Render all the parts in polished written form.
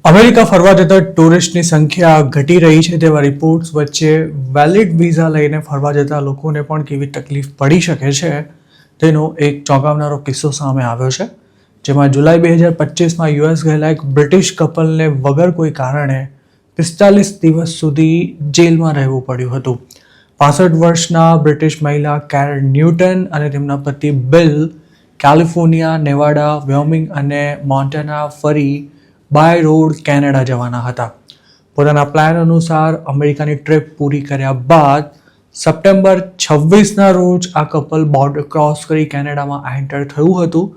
America ફરવા જતા ટુરિસ્ટની સંખ્યા ઘટી રહી છે તેવા રિપોર્ટ્સ વચ્ચે વેલિડ વિઝા લઈને ફરવા જતા લોકોને પણ કેવી તકલીફ પડી શકે છે તેનો એક ચોંકાવનારો કિસ્સો સામે આવ્યો છે, જેમાં જુલાઈ 2025માં યુએસ ગયેલા એક બ્રિટિશ કપલને વગર કોઈ કારણે 45 દિવસ સુધી જેલમાં રહેવું પડ્યું હતું. 65 વર્ષના બ્રિટિશ મહિલા કેરન ન્યૂટન અને તેમના પતિ બિલ કેલિફોર્નિયા, નેવાડા, વ્યોમિંગ અને મોન્ટાના ફરી બાય રોડ કેનેડા જવાના હતા. પોતાના પ્લાન અનુસાર અમેરિકાની ટ્રીપ પૂરી કર્યા બાદ સપ્ટેમ્બર 26ના રોજ આ કપલ બોર્ડર ક્રોસ કરી કેનેડામાં એન્ટર થયું હતું,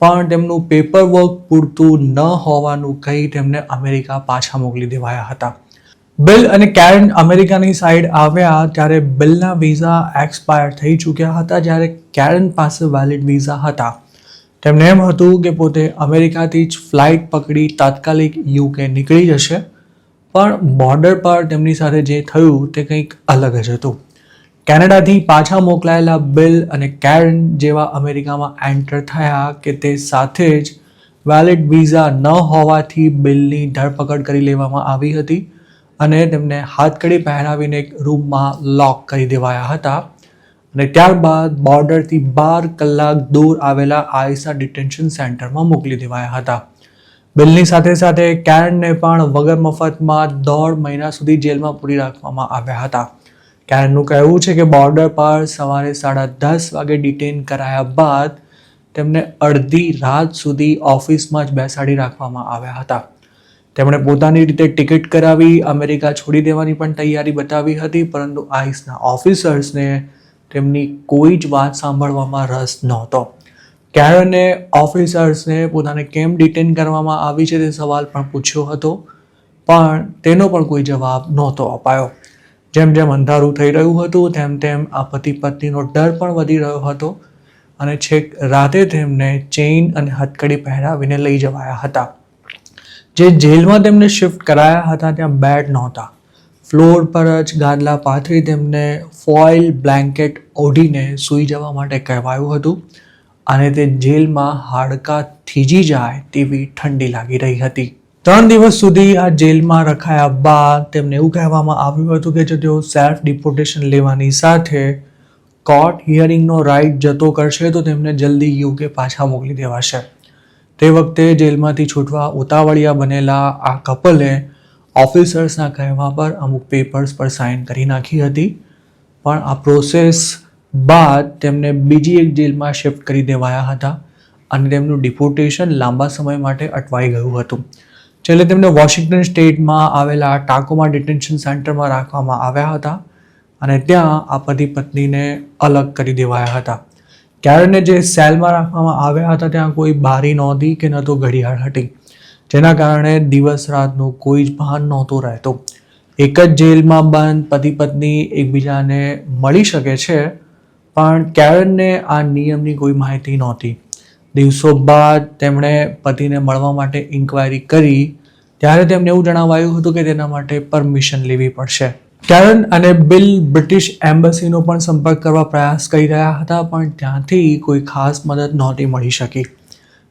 પણ તેમનું પેપર વર્ક પૂરતું ન હોવાનું કહી તેમને અમેરિકા પાછા મોકલી દેવાયા હતા. બિલ અને કેરન અમેરિકાની સાઈડ આવ્યા ત્યારે બિલના વિઝા એક્સપાયર થઈ ચૂક્યા હતા, જ્યારે કેરન પાસે વેલિડ વિઝા હતા. તેમને એમ હતું કે પોતે અમેરિકાથી જ ફ્લાઇટ પકડી તાત્કાલિક યુકે નીકળી જશે, પણ બોર્ડર પર તેમની સાથે જે થયું તે કંઈક અલગ જ હતું. કેનેડાથી પાછા મોકલાયેલા બિલ અને કેરન જેવા અમેરિકામાં એન્ટર થયા કે તે સાથે જ વેલિડ વિઝા ન હોવાથી બિલની ધરપકડ કરી લેવામાં આવી હતી અને તેમને હાથકડી પહેરાવીને એક રૂમમાં લોક કરી દેવાયા હતા અને ત્યારબાદ બોર્ડરથી 12 કલાક દૂર આવેલા આઈસના ડિટેન્શન સેન્ટરમાં મોકલી દેવાયા હતા. બિલની સાથે સાથે કેરનને પણ વગર મફતમાં 1.5 મહિના સુધી જેલમાં પૂરી રાખવામાં આવ્યા હતા. કેરનનું કહેવું છે કે બોર્ડર પર સવારે 10:30 વાગે ડિટેન કરાયા બાદ તેમને અડધી રાત સુધી ઓફિસમાં જ બેસાડી રાખવામાં આવ્યા હતા. તેમણે પોતાની રીતે ટિકિટ કરાવી અમેરિકા છોડી દેવાની પણ તૈયારી બતાવી હતી, પરંતુ આઈસના ઓફિસર્સને તેમની કોઈ જ વાત સાંભળવામાં રસ નહોતો. કેરને ઓફિસર્સને પોતાને કેમ ડિટેન કરવામાં આવી છે તે સવાલ પણ પૂછ્યો હતો, પણ તેનો પણ કોઈ જવાબ નહોતો અપાયો. જેમ જેમ અંધારું થઈ રહ્યું હતું તેમ તેમ આ પતિ પત્નીનો ડર પણ વધી રહ્યો હતો અને છેક રાતે તેમને ચેઇન અને હથકડી પહેરાવીને લઈ જવાયા હતા. જે જેલમાં તેમને શિફ્ટ કરાયા હતા ત્યાં બેડ નહોતા. ફ્લોર પર જ ગાદલા પાથરી તેમને ફોઇલ બ્લેન્કેટ ઓઢીને સૂઈ જવા માટે કહેવાયું હતું અને તે જેલમાં હાડકાં થીજી જાય તેવી ઠંડી લાગી રહી હતી. 3 દિવસ સુધી આ જેલમાં રખાયા બાદ તેમને એવું કહેવામાં આવ્યું હતું કે જો તેઓ સેલ્ફ ડિપોર્ટેશન લેવાની સાથે કોર્ટ હિયરિંગનો રાઇટ જતો કરશે તો તેમને જલ્દી યુકે પાછા મોકલી દેવાશે. તે વખતે જેલમાંથી છૂટવા ઉતાવળિયા બનેલા આ કપલે ઓફિસર્સના કહેવા પર અમુક પેપર્સ પર સાઇન કરી નાખી હતી, પણ આ પ્રોસેસ બાદ તેમને બીજી એક જેલમાં શિફ્ટ કરી દેવાયા હતા અને તેમનું ડિપોર્ટેશન લાંબા સમય માટે અટવાઈ ગયું હતું. છેલ્લે તેમને વોશિંગ્ટન સ્ટેટમાં આવેલા ટાકોમા ડિટેન્શન સેન્ટરમાં રાખવામાં આવ્યા હતા અને ત્યાં આ પતિ પત્નીને અલગ કરી દેવાયા હતા. કેરનને જે સેલમાં રાખવામાં આવ્યા હતા ત્યાં કોઈ બારી નહોતી કે ન તો ઘડિયાળ હતી, જેના કારણે દિવસ રાતનું કોઈ જ ભાન નહોતું રહેતું. એક જ જેલમાં બંધ પતિ પત્ની એકબીજાને મળી શકે છે, પણ કેરનને આ નિયમની કોઈ માહિતી નહોતી. દિવસો બાદ તેમણે પતિને મળવા માટે ઇન્ક્વાયરી કરી ત્યારે તેમને એવું જણાવાયું હતું કે તેના માટે પરમિશન લેવી પડશે. કેરન અને બિલ બ્રિટિશ એમ્બસીનો પણ સંપર્ક કરવા પ્રયાસ કરી રહ્યા હતા, પણ ત્યાંથી કોઈ ખાસ મદદ નહોતી મળી શકી.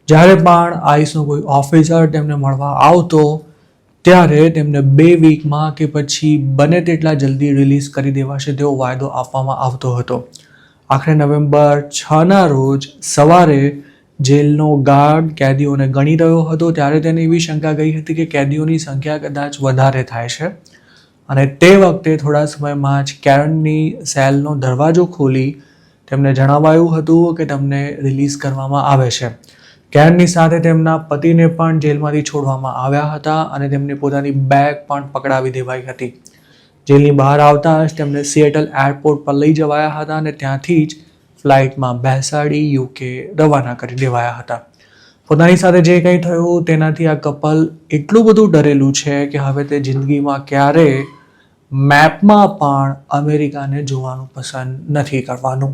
જ્યારે પણ આઈસનો કોઈ ઓફિસર તેમને મળવા આવતો ત્યારે તેમને 2 વીકમાં કે પછી બને તેટલા જલ્દી રિલીઝ કરી દેવાશે તેવો વાયદો આપવામાં આવતો હતો. આખરે નવેમ્બર 6ના રોજ સવારે જેલનો ગાર્ડ કેદીઓને ગણી રહ્યો હતો ત્યારે તેને એવી શંકા ગઈ હતી કે કેદીઓની સંખ્યા કદાચ વધારે થાય છે અને તે વખતે થોડા સમયમાં જ કેરનની સેલનો દરવાજો ખોલી તેમને જણાવાયું હતું કે તમને રિલીઝ કરવામાં આવે છે. કેરનની સાથે તેમના પતિને પણ જેલમાંથી છોડવામાં આવ્યા હતા અને તેમની પોતાની બેગ પણ પકડાવી દેવાઈ હતી. જેલની બહાર આવતા જ તેમને સિએટલ એરપોર્ટ પર લઈ જવાયા હતા અને ત્યાંથી જ ફ્લાઇટમાં બેસાડી યુકે રવાના કરી દેવાયા હતા. પોતાની સાથે જે કંઈ થયું તેનાથી આ કપલ એટલું બધું ડરેલું છે કે હવે તે જિંદગીમાં ક્યારેય મેપમાં પણ અમેરિકાને જોવાનું પસંદ નથી કરવાનું.